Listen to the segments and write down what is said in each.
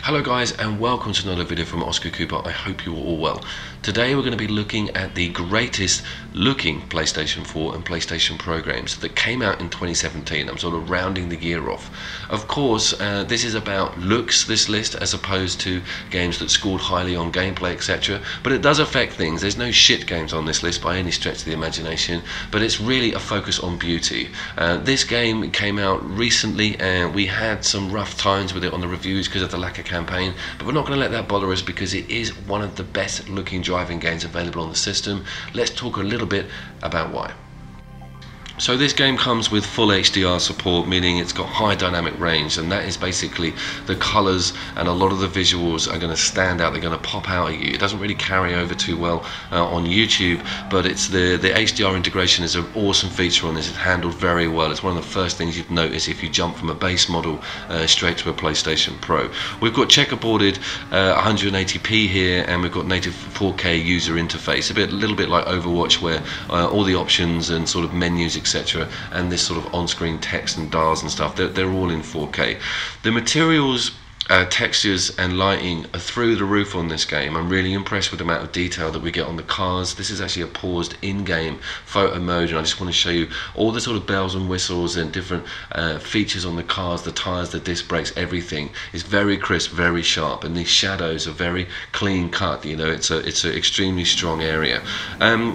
Hello guys, and welcome to another video from Oscar Cooper. I hope you're all well. Today we're going to be looking at the greatest looking PlayStation 4 and PlayStation Pro games that came out in 2017. I'm sort of rounding the year off. Of course, this is about looks, this list, as opposed to games that scored highly on gameplay, etc. But it does affect things. There's no shit games on this list by any stretch of the imagination, but it's really a focus on beauty. This game came out recently and we had some rough times with it on the reviews because of the lack of campaign, but we're not going to let that bother us because it is one of the best looking driving games available on the system. Let's talk a little bit about why. So this game comes with full HDR support, meaning it's got high dynamic range, and that is basically the colours and a lot of the visuals are going to stand out, they're going to pop out at you. It doesn't really carry over too well on YouTube, but it's the HDR integration is an awesome feature on this. It's handled very well. It's one of the first things you'd notice if you jump from a base model straight to a PlayStation Pro. We've got checkerboarded 180p here, and we've got native 4K user interface, a little bit like Overwatch, where all the options and sort of menus, etc., and this sort of on-screen text and dials and stuff, they're all in 4K. The materials, textures and lighting are through the roof on this game. I'm really impressed with the amount of detail that we get on the cars. This is actually a paused in-game photo mode, and I just want to show you all the sort of bells and whistles and different features on the cars, the tyres, the disc brakes, everything is very crisp, very sharp, and these shadows are very clean cut. You know, it's an extremely strong area.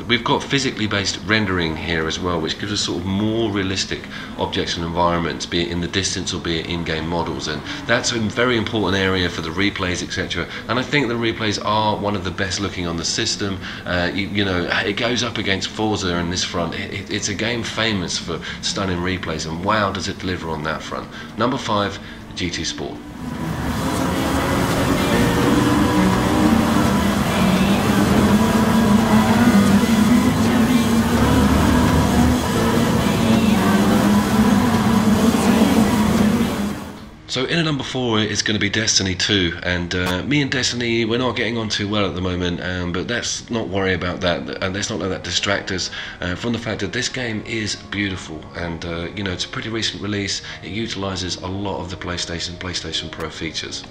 We've got physically based rendering here as well, which gives us sort of more realistic objects and environments, be it in the distance or be it in-game models, and that's a very important area for the replays, etc. And I think the replays are one of the best looking on the system. You know, it goes up against Forza in this front. It's a game famous for stunning replays, and wow, does it deliver on that front. Number 5, GT Sport. So in at number 4 is going to be Destiny 2, and me and Destiny, we're not getting on too well at the moment, but let's not worry about that, and let's not let that distract us from the fact that this game is beautiful, and you know, it's a pretty recent release. It utilises a lot of the PlayStation Pro features.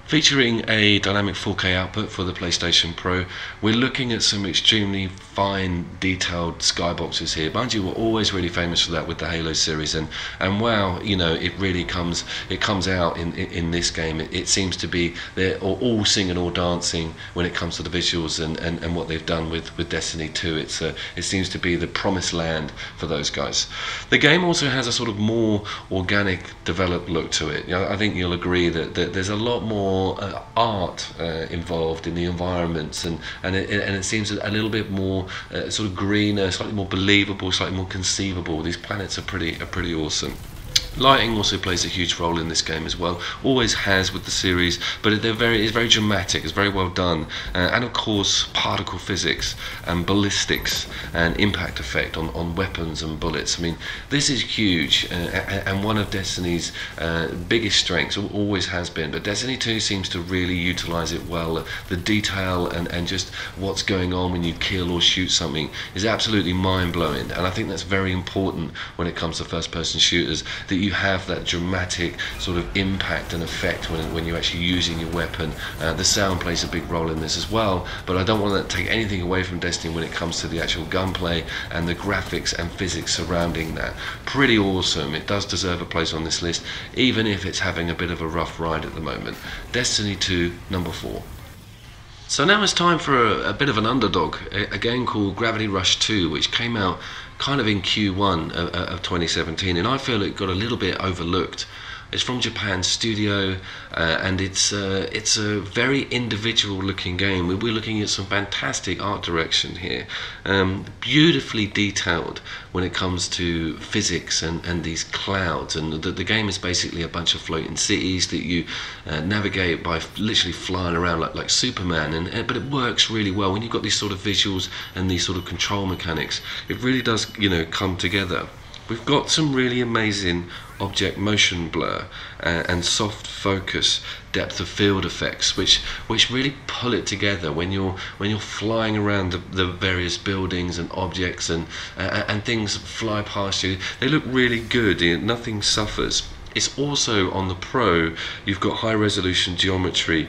Featuring a dynamic 4K output for the PlayStation Pro, we're looking at some extremely fine, detailed skyboxes here. Mind you, we're always really famous for that with the Halo series, and wow, you know, it really comes out in this game. It seems to be they're all singing, all dancing when it comes to the visuals and what they've done with Destiny 2. It seems to be the promised land for those guys. The game also has a sort of more organic, developed look to it. You know, I think you'll agree that there's a lot more art involved in the environments, and it seems a little bit more sort of greener, slightly more believable, slightly more conceivable. These planets are pretty awesome. Lighting also plays a huge role in this game as well, always has with the series, but it's very dramatic, it's very well done, and of course particle physics and ballistics and impact effect on weapons and bullets. I mean, this is huge, and one of Destiny's biggest strengths, always has been, but Destiny 2 seems to really utilise it well. The detail and just what's going on when you kill or shoot something is absolutely mind-blowing, and I think that's very important when it comes to first-person shooters, that you have that dramatic sort of impact and effect when you're actually using your weapon. The sound plays a big role in this as well, but I don't want to take anything away from Destiny when it comes to the actual gunplay and the graphics and physics surrounding that. Pretty awesome. It does deserve a place on this list, even if it's having a bit of a rough ride at the moment. Destiny 2, number 4. So now it's time for a bit of an underdog, a game called Gravity Rush 2, which came out kind of in Q1 of 2017, and I feel it got a little bit overlooked. It's from Japan Studio, and it's a very individual looking game. We're looking at some fantastic art direction here, beautifully detailed when it comes to physics and these clouds, and the game is basically a bunch of floating cities that you navigate by literally flying around like Superman, but it works really well when you've got these sort of visuals and these sort of control mechanics. It really does, you know, come together. We've got some really amazing object motion blur, and soft focus, depth of field effects, which really pull it together when you're flying around the various buildings and objects, and things fly past you. They look really good. Nothing suffers. It's also on the Pro, you've got high resolution geometry,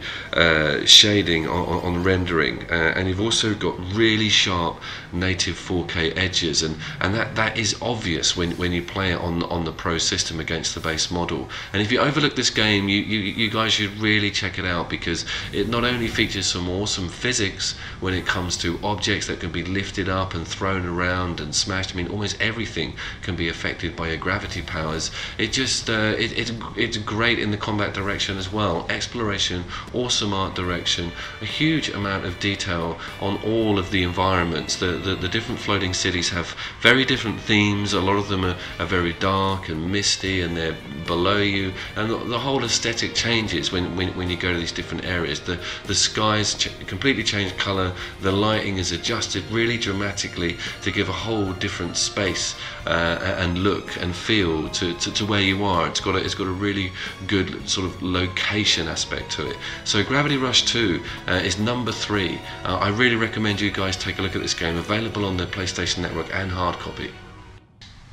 shading on rendering, and you've also got really sharp native 4K edges, and that is obvious when you play it on the Pro system against the base model. And if you overlook this game, you guys should really check it out, because it not only features some awesome physics when it comes to objects that can be lifted up and thrown around and smashed. I mean, almost everything can be affected by your gravity powers. It just it's great in the combat direction as well. Exploration, awesome art direction, a huge amount of detail on all of the environments. The different floating cities have very different themes. A lot of them are very dark and misty, and they're below you, and the whole aesthetic changes when you go to these different areas. The skies completely change colour, the lighting is adjusted really dramatically to give a whole different space and look and feel to where you are. It's got a really good sort of location aspect to it. So Gravity Rush 2 is number 3. I really recommend you guys take a look at this game, available on the PlayStation Network and hard copy.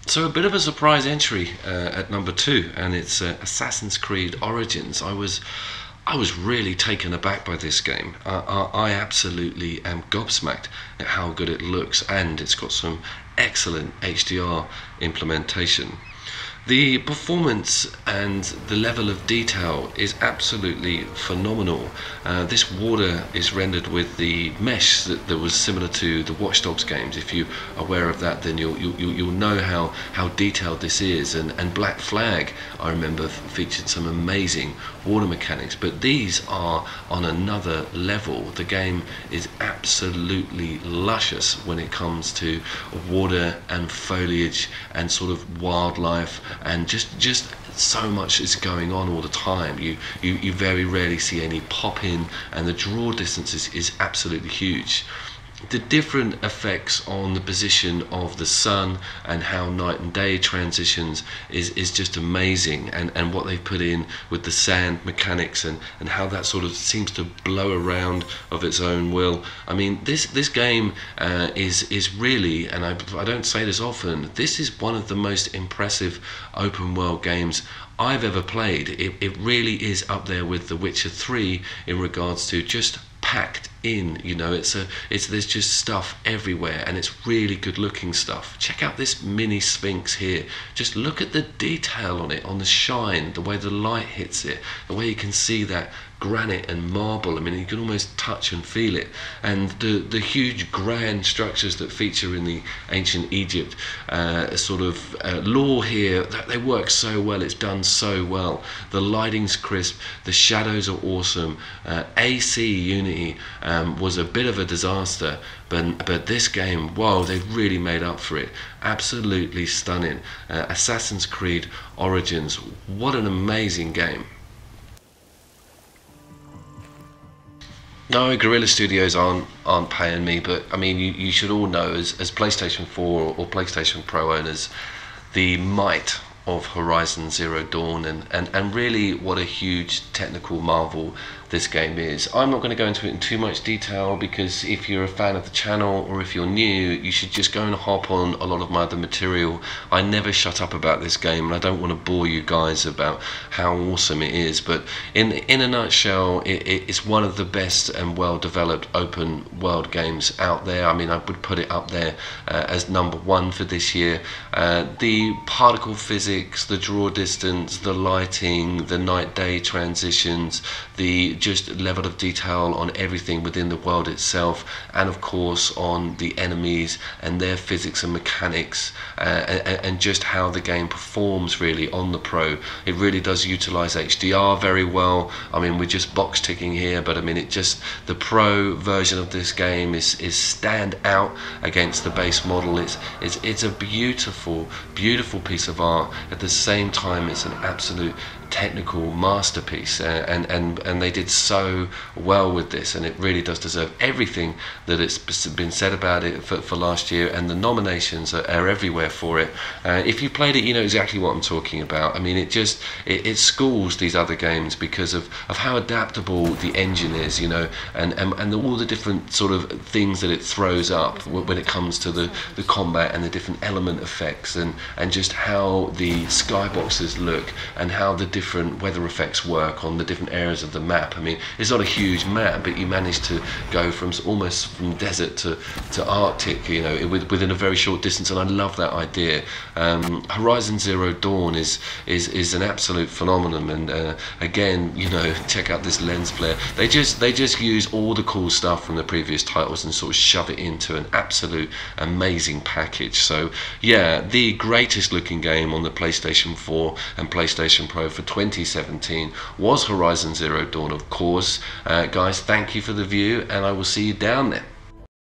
So a bit of a surprise entry at number 2, and it's Assassin's Creed Origins. I was really taken aback by this game. I absolutely am gobsmacked at how good it looks, and it's got some excellent HDR implementation. The performance and the level of detail is absolutely phenomenal. This water is rendered with the mesh that was similar to the Watch Dogs games. If you're aware of that, then you'll know how detailed this is. And Black Flag, I remember, featured some amazing water mechanics, but these are on another level. The game is absolutely luscious when it comes to water and foliage and sort of wildlife, and just so much is going on all the time. You very rarely see any pop in, and the draw distance is absolutely huge. The different effects on the position of the sun and how night and day transitions is just amazing, and what they've put in with the sand mechanics and how that sort of seems to blow around of its own will. I mean, this game is really, and I don't say this often, this is one of the most impressive open world games I've ever played. It really is up there with The Witcher 3 in regards to just packed in, you know. There's just stuff everywhere, and it's really good looking stuff. Check out this mini Sphinx here. Just look at the detail on it, on the shine, the way the light hits it, the way you can see that granite and marble. I mean, you can almost touch and feel it. And the huge grand structures that feature in the ancient Egypt sort of lore here, they work so well. It's done so well. The lighting's crisp, the shadows are awesome. AC Unity was a bit of a disaster, but this game, wow, they've really made up for it. Absolutely stunning. Assassin's Creed Origins, what an amazing game. No, Guerrilla Studios aren't paying me, but I mean, you should all know, as PlayStation 4 or PlayStation Pro owners, the might of Horizon Zero Dawn, and really what a huge technical marvel this game is. I'm not going to go into it in too much detail, because if you're a fan of the channel or if you're new, you should just go and hop on a lot of my other material. I never shut up about this game, and I don't want to bore you guys about how awesome it is, but in a nutshell, it's one of the best and well developed open world games out there. I mean, I would put it up there as number 1 for this year. The particle physics, the draw distance, the lighting, the night day transitions, the just level of detail on everything within the world itself, and of course on the enemies and their physics and mechanics, and just how the game performs really on the Pro. It really does utilize HDR very well. I mean, we're just box ticking here, but I mean, the Pro version of this game is stand out against the base model. It's a beautiful piece of art. At the same time, it's an absolute technical masterpiece, and they did so well with this, and it really does deserve everything that it's been said about it for last year, and the nominations are everywhere for it. If you played it, you know exactly what I'm talking about. I mean, it schools these other games because of how adaptable the engine is, you know, and all the different sort of things that it throws up when it comes to the combat and the different element effects, and just how the skyboxes look and how the different weather effects work on the different areas of the map. I mean, it's not a huge map, but you manage to go from almost from desert to Arctic, you know, within a very short distance, and I love that idea. Horizon Zero Dawn is an absolute phenomenon, and again, you know, check out this lens flare. They just use all the cool stuff from the previous titles and sort of shove it into an absolute amazing package. So yeah, the greatest looking game on the PlayStation 4 and PlayStation Pro for 2017 was Horizon Zero Dawn, of course. Guys, thank you for the view, and I will see you down there.